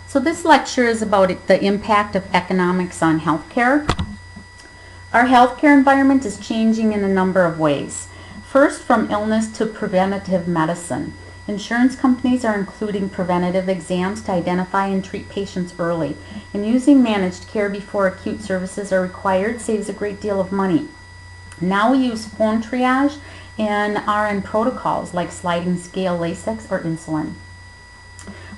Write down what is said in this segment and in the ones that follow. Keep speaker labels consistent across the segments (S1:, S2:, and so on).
S1: So this lecture is about the impact of economics on healthcare. Our healthcare environment is changing in a number of ways. First, from illness to preventative medicine. Insurance companies are including preventative exams to identify and treat patients early, and using managed care before acute services are required saves a great deal of money. Now we use phone triage and RN protocols like sliding scale Lasix or insulin.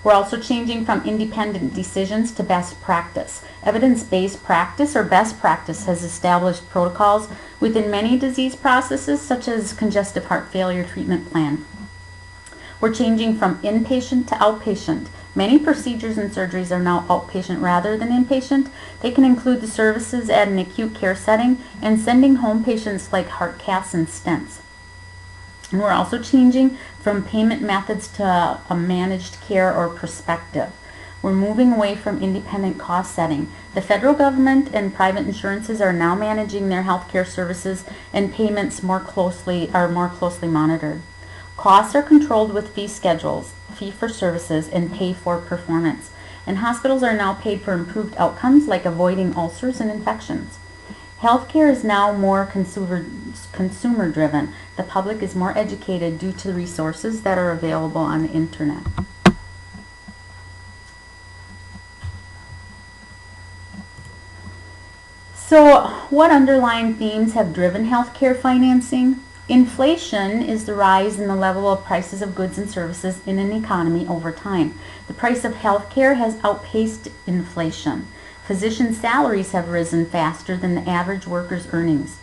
S1: We're also changing from independent decisions to best practice. Evidence-based practice or best practice has established protocols within many disease processes such as congestive heart failure treatment plan. We're changing from inpatient to outpatient. Many procedures and surgeries are now outpatient rather than inpatient. They can include the services at an acute care setting and sending home patients like heart caths and stents. And we're also changing from payment methods to a managed care or prospective. We're moving away from independent cost setting. The federal government and private insurances are now managing their healthcare services, and payments are more closely monitored. Costs are controlled with fee schedules, fee for services, and pay for performance. And hospitals are now paid for improved outcomes like avoiding ulcers and infections. Healthcare is now more consumer driven. The public is more educated due to the resources that are available on the internet. So, what underlying themes have driven healthcare financing? Inflation is the rise in the level of prices of goods and services in an economy over time. The price of healthcare has outpaced inflation. Physician salaries have risen faster than the average worker's earnings.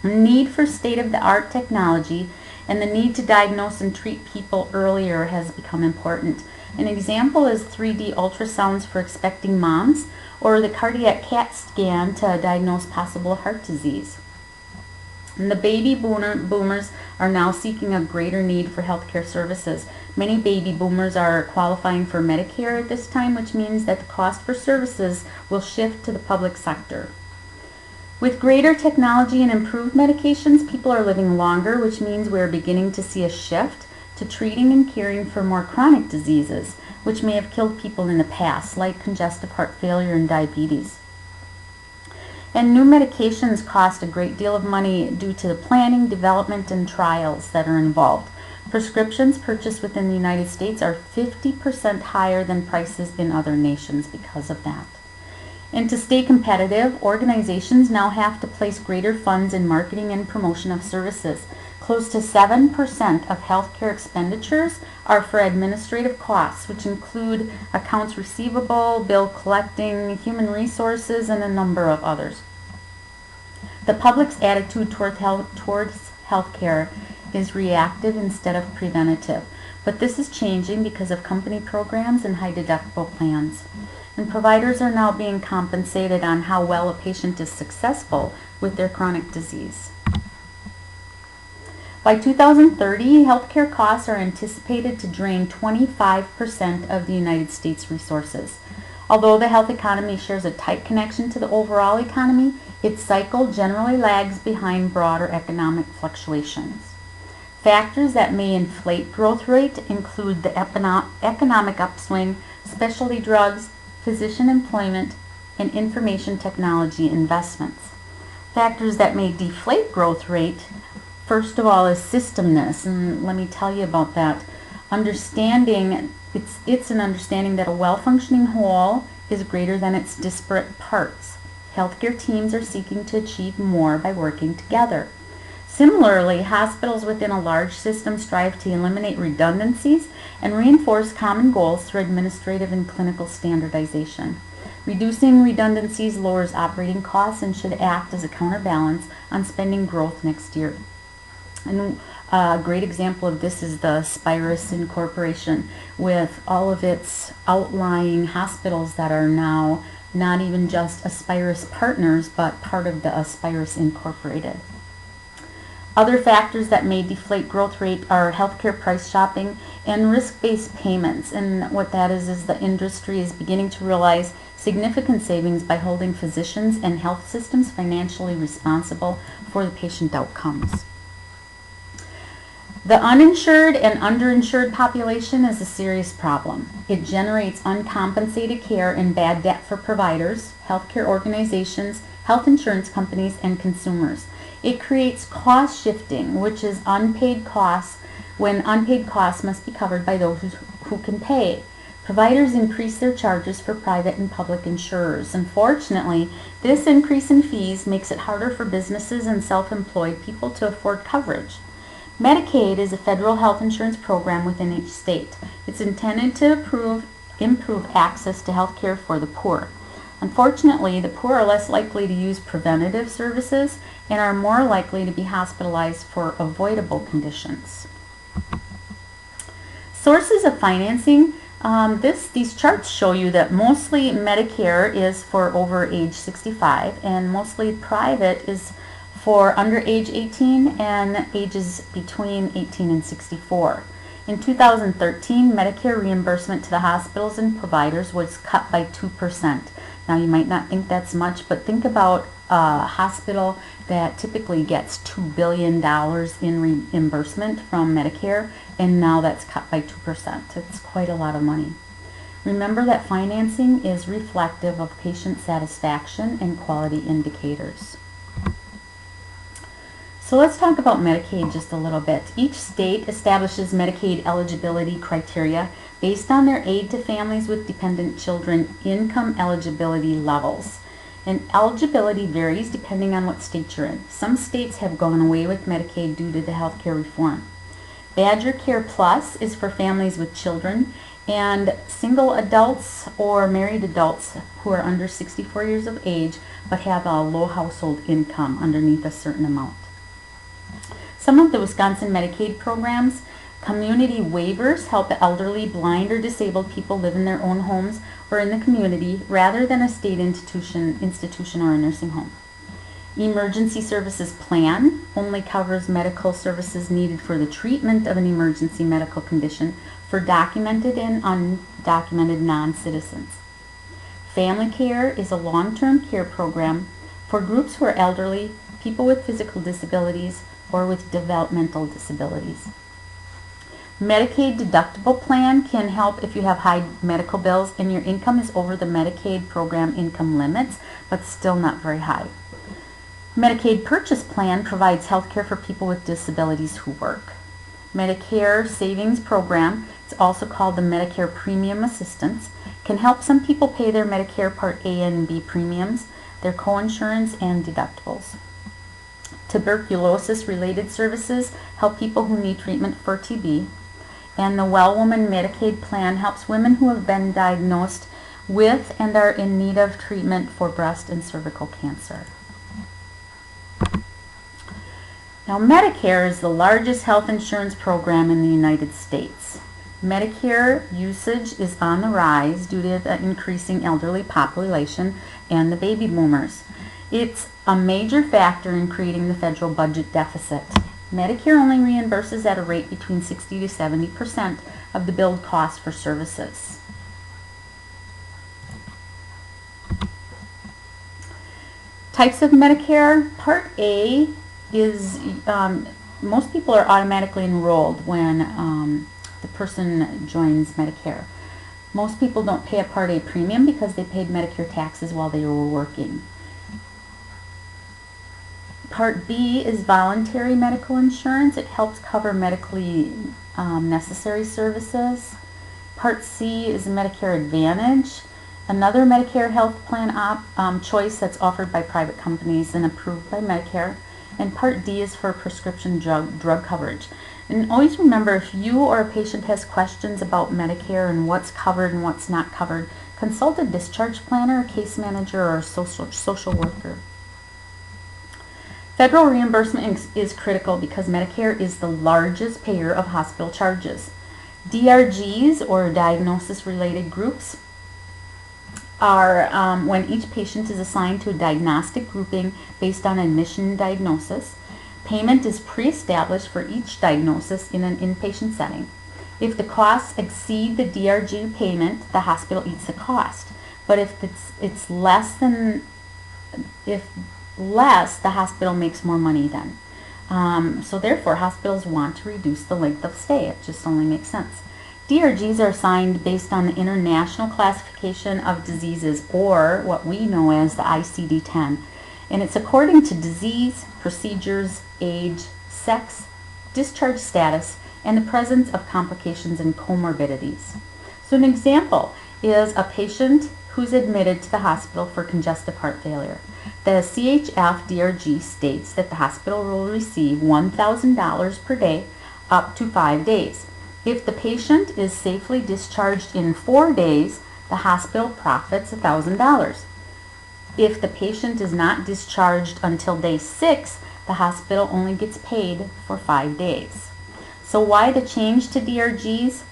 S1: The need for state-of-the-art technology and the need to diagnose and treat people earlier has become important. An example is 3D ultrasounds for expecting moms or the cardiac CAT scan to diagnose possible heart disease. And the baby boomers are now seeking a greater need for healthcare services. Many baby boomers are qualifying for Medicare at this time, which means that the cost for services will shift to the public sector. With greater technology and improved medications, people are living longer, which means we're beginning to see a shift to treating and caring for more chronic diseases, which may have killed people in the past, like congestive heart failure and diabetes. And new medications cost a great deal of money due to the planning, development, and trials that are involved. Prescriptions purchased within the United States are 50% higher than prices in other nations because of that. And to stay competitive, organizations now have to place greater funds in marketing and promotion of services. Close to 7% of healthcare expenditures are for administrative costs, which include accounts receivable, bill collecting, human resources, and a number of others. The public's attitude towards healthcare is reactive instead of preventative, but this is changing because of company programs and high deductible plans. And providers are now being compensated on how well a patient is successful with their chronic disease. By 2030, healthcare costs are anticipated to drain 25% of the United States resources. Although the health economy shares a tight connection to the overall economy, its cycle generally lags behind broader economic fluctuations. Factors that may inflate growth rate include the economic upswing, specialty drugs, physician employment, and information technology investments. Factors that may deflate growth rate, first of all, is systemness, and let me tell you about that. It's an understanding that a well-functioning whole is greater than its disparate parts. Healthcare teams are seeking to achieve more by working together. Similarly, hospitals within a large system strive to eliminate redundancies and reinforce common goals through administrative and clinical standardization. Reducing redundancies lowers operating costs and should act as a counterbalance on spending growth next year. And a great example of this is the Aspirus Incorporation, with all of its outlying hospitals that are now not even just Aspirus partners, but part of the Aspirus Incorporated. Other factors that may deflate growth rate are healthcare price shopping and risk-based payments. And what that is the industry is beginning to realize significant savings by holding physicians and health systems financially responsible for the patient outcomes. The uninsured and underinsured population is a serious problem. It generates uncompensated care and bad debt for providers, healthcare organizations, health insurance companies, and consumers. It creates cost shifting, which is unpaid costs, when unpaid costs must be covered by those who can pay. Providers increase their charges for private and public insurers. Unfortunately, this increase in fees makes it harder for businesses and self-employed people to afford coverage. Medicaid is a federal health insurance program within each state. It's intended to improve access to health care for the poor. Unfortunately, the poor are less likely to use preventative services and are more likely to be hospitalized for avoidable conditions. Sources of financing. These charts show you that mostly Medicare is for over age 65 and mostly private is for under age 18 and ages between 18 and 64. In 2013, Medicare reimbursement to the hospitals and providers was cut by 2%. Now you might not think that's much, but think about a hospital that typically gets $2 billion in reimbursement from Medicare, and now that's cut by 2%. It's quite a lot of money. Remember that financing is reflective of patient satisfaction and quality indicators. So let's talk about Medicaid just a little bit. Each state establishes Medicaid eligibility criteria based on their aid to families with dependent children income eligibility levels. And eligibility varies depending on what state you're in. Some states have gone away with Medicaid due to the health care reform. Badger Care Plus is for families with children and single adults or married adults who are under 64 years of age but have a low household income underneath a certain amount. Some of the Wisconsin Medicaid programs, community waivers, help elderly, blind, or disabled people live in their own homes or in the community rather than a state institution or a nursing home. Emergency Services Plan only covers medical services needed for the treatment of an emergency medical condition for documented and undocumented non-citizens. Family Care is a long-term care program for groups who are elderly, people with physical disabilities, or with developmental disabilities. Medicaid deductible plan can help if you have high medical bills and your income is over the Medicaid program income limits, but still not very high. Medicaid purchase plan provides health care for people with disabilities who work. Medicare Savings Program, it's also called the Medicare Premium Assistance, can help some people pay their Medicare Part A and B premiums, their coinsurance, and deductibles. Tuberculosis-related services help people who need treatment for TB. And the Well Woman Medicaid plan helps women who have been diagnosed with and are in need of treatment for breast and cervical cancer. Now, Medicare is the largest health insurance program in the United States. Medicare usage is on the rise due to the increasing elderly population and the baby boomers. It's a major factor in creating the federal budget deficit. Medicare only reimburses at a rate between 60 to 70% of the billed cost for services. Types of Medicare. Part A is, most people are automatically enrolled when the person joins Medicare. Most people don't pay a Part A premium because they paid Medicare taxes while they were working. Part B is voluntary medical insurance. It helps cover medically necessary services. Part C is Medicare Advantage, another Medicare health plan choice that's offered by private companies and approved by Medicare. And Part D is for prescription drug coverage. And always remember, if you or a patient has questions about Medicare and what's covered and what's not covered, consult a discharge planner, a case manager, or a social worker. Federal reimbursement is critical because Medicare is the largest payer of hospital charges. DRGs, or diagnosis-related groups, are when each patient is assigned to a diagnostic grouping based on admission diagnosis. Payment is pre-established for each diagnosis in an inpatient setting. If the costs exceed the DRG payment, the hospital eats the cost. But if it's less, the hospital makes more money then. So therefore, hospitals want to reduce the length of stay. It just only makes sense. DRGs are assigned based on the International Classification of Diseases, or what we know as the ICD-10. And it's according to disease, procedures, age, sex, discharge status, and the presence of complications and comorbidities. So an example is a patient who's admitted to the hospital for congestive heart failure. The CHF DRG states that the hospital will receive $1,000 per day up to 5 days. If the patient is safely discharged in 4 days, the hospital profits $1,000. If the patient is not discharged until day 6, the hospital only gets paid for 5 days. So why the change to DRGs?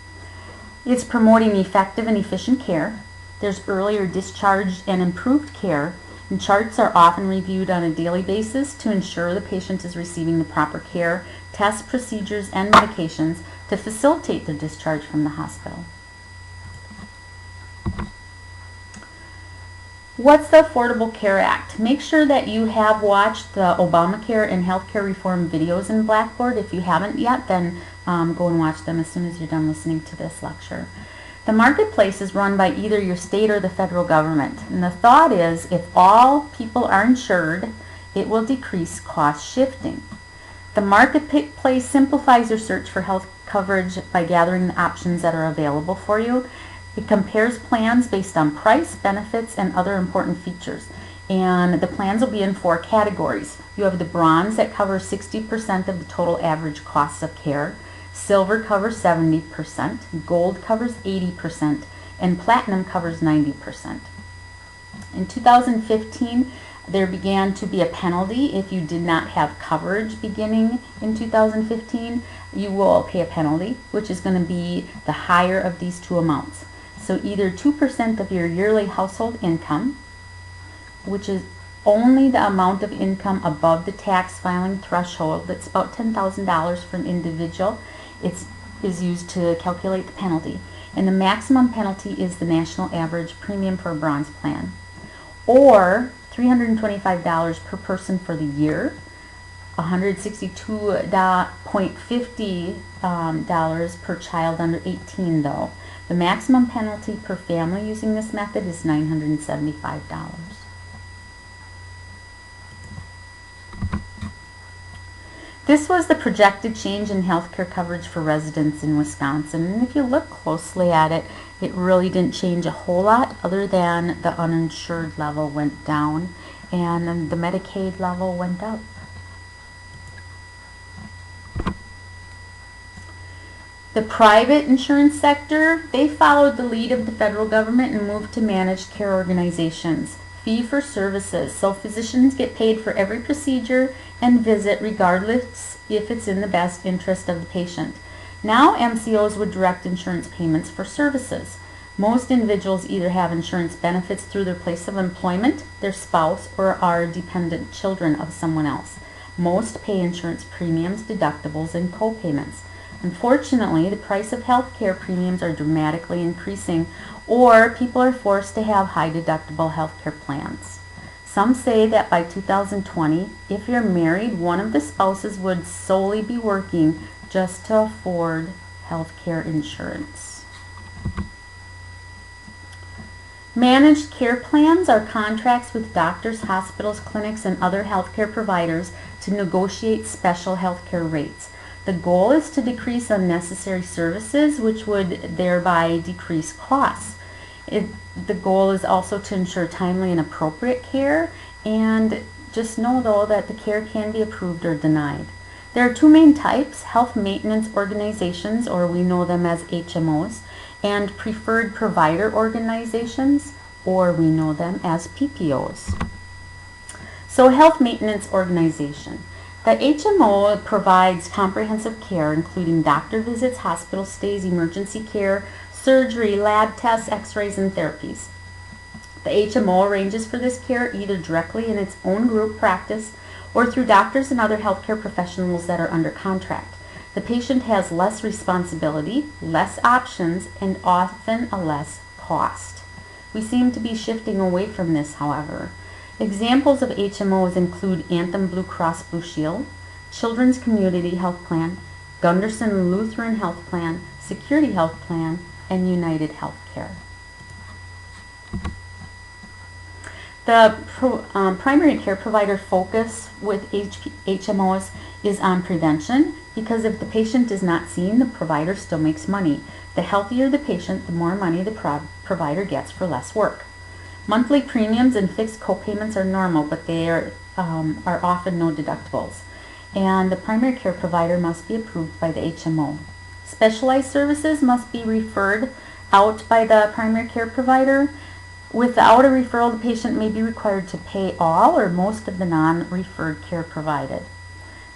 S1: It's promoting effective and efficient care. There's earlier discharge and improved care, and charts are often reviewed on a daily basis to ensure the patient is receiving the proper care, tests, procedures, and medications to facilitate their discharge from the hospital. What's the Affordable Care Act? Make sure that you have watched the Obamacare and healthcare reform videos in Blackboard. If you haven't yet, then go and watch them as soon as you're done listening to this lecture. The marketplace is run by either your state or the federal government. And the thought is, if all people are insured, it will decrease cost shifting. The marketplace simplifies your search for health coverage by gathering the options that are available for you. It compares plans based on price, benefits, and other important features. And the plans will be in 4 categories. You have the bronze that covers 60% of the total average costs of care. Silver covers 70%, gold covers 80%, and platinum covers 90%. In 2015, there began to be a penalty if you did not have coverage beginning in 2015. You will pay a penalty, which is going to be the higher of these 2 amounts. So either 2% of your yearly household income, which is only the amount of income above the tax filing threshold. That's about $10,000 for an individual. It is used to calculate the penalty. And the maximum penalty is the national average premium for a bronze plan. Or $325 per person for the year, $162.50 per child under 18 though. The maximum penalty per family using this method is $975. This was the projected change in healthcare coverage for residents in Wisconsin. And if you look closely at it, it really didn't change a whole lot other than the uninsured level went down and the Medicaid level went up. The private insurance sector, they followed the lead of the federal government and moved to managed care organizations. Fee for services, so physicians get paid for every procedure and visit regardless if it's in the best interest of the patient. Now MCOs would direct insurance payments for services. Most individuals either have insurance benefits through their place of employment, their spouse, or are dependent children of someone else. Most pay insurance premiums, deductibles, and co-payments. Unfortunately, the price of health care premiums are dramatically increasing, or people are forced to have high deductible health care plans. Some say that by 2020, if you're married, one of the spouses would solely be working just to afford health care insurance. Managed care plans are contracts with doctors, hospitals, clinics, and other healthcare providers to negotiate special healthcare rates. The goal is to decrease unnecessary services, which would thereby decrease costs. The goal is also to ensure timely and appropriate care, and just know though that the care can be approved or denied. There are 2 main types: health maintenance organizations, or we know them as HMOs, and preferred provider organizations, or we know them as PPOs. So health maintenance organization. The HMO provides comprehensive care including doctor visits, hospital stays, emergency care, surgery, lab tests, x-rays, and therapies. The HMO arranges for this care either directly in its own group practice or through doctors and other healthcare professionals that are under contract. The patient has less responsibility, less options, and often a less cost. We seem to be shifting away from this, however. Examples of HMOs include Anthem Blue Cross Blue Shield, Children's Community Health Plan, Gunderson Lutheran Health Plan, Security Health Plan, and United Healthcare. The primary care provider focus with HMOs is on prevention, because if the patient is not seen, the provider still makes money. The healthier the patient, the more money the provider gets for less work. Monthly premiums and fixed copayments are normal, but they are often no deductibles. And the primary care provider must be approved by the HMO. Specialized services must be referred out by the primary care provider. Without a referral, the patient may be required to pay all or most of the non-referred care provided.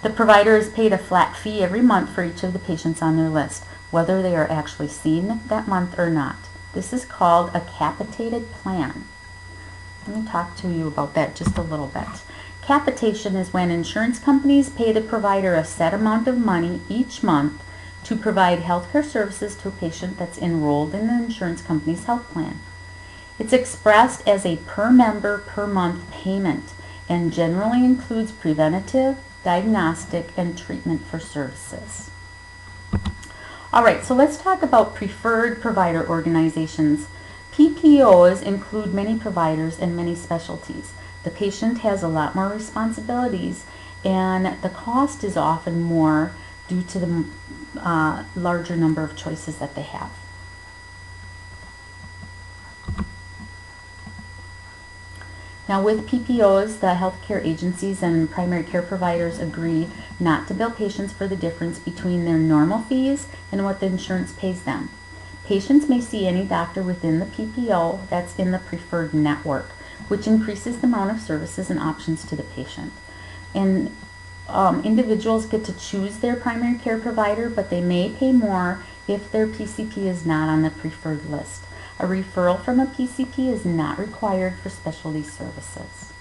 S1: The provider is paid a flat fee every month for each of the patients on their list, whether they are actually seen that month or not. This is called a capitated plan. Let me talk to you about that just a little bit. Capitation is when insurance companies pay the provider a set amount of money each month to provide healthcare services to a patient that's enrolled in the insurance company's health plan. It's expressed as a per member per month payment and generally includes preventative, diagnostic, and treatment for services. Alright, so let's talk about preferred provider organizations. PPOs include many providers and many specialties. The patient has a lot more responsibilities, and the cost is often more due to the larger number of choices that they have. Now, with PPOs, the healthcare agencies and primary care providers agree not to bill patients for the difference between their normal fees and what the insurance pays them. Patients may see any doctor within the PPO that's in the preferred network, which increases the amount of services and options to the patient. And individuals get to choose their primary care provider, but they may pay more if their PCP is not on the preferred list. A referral from a PCP is not required for specialty services.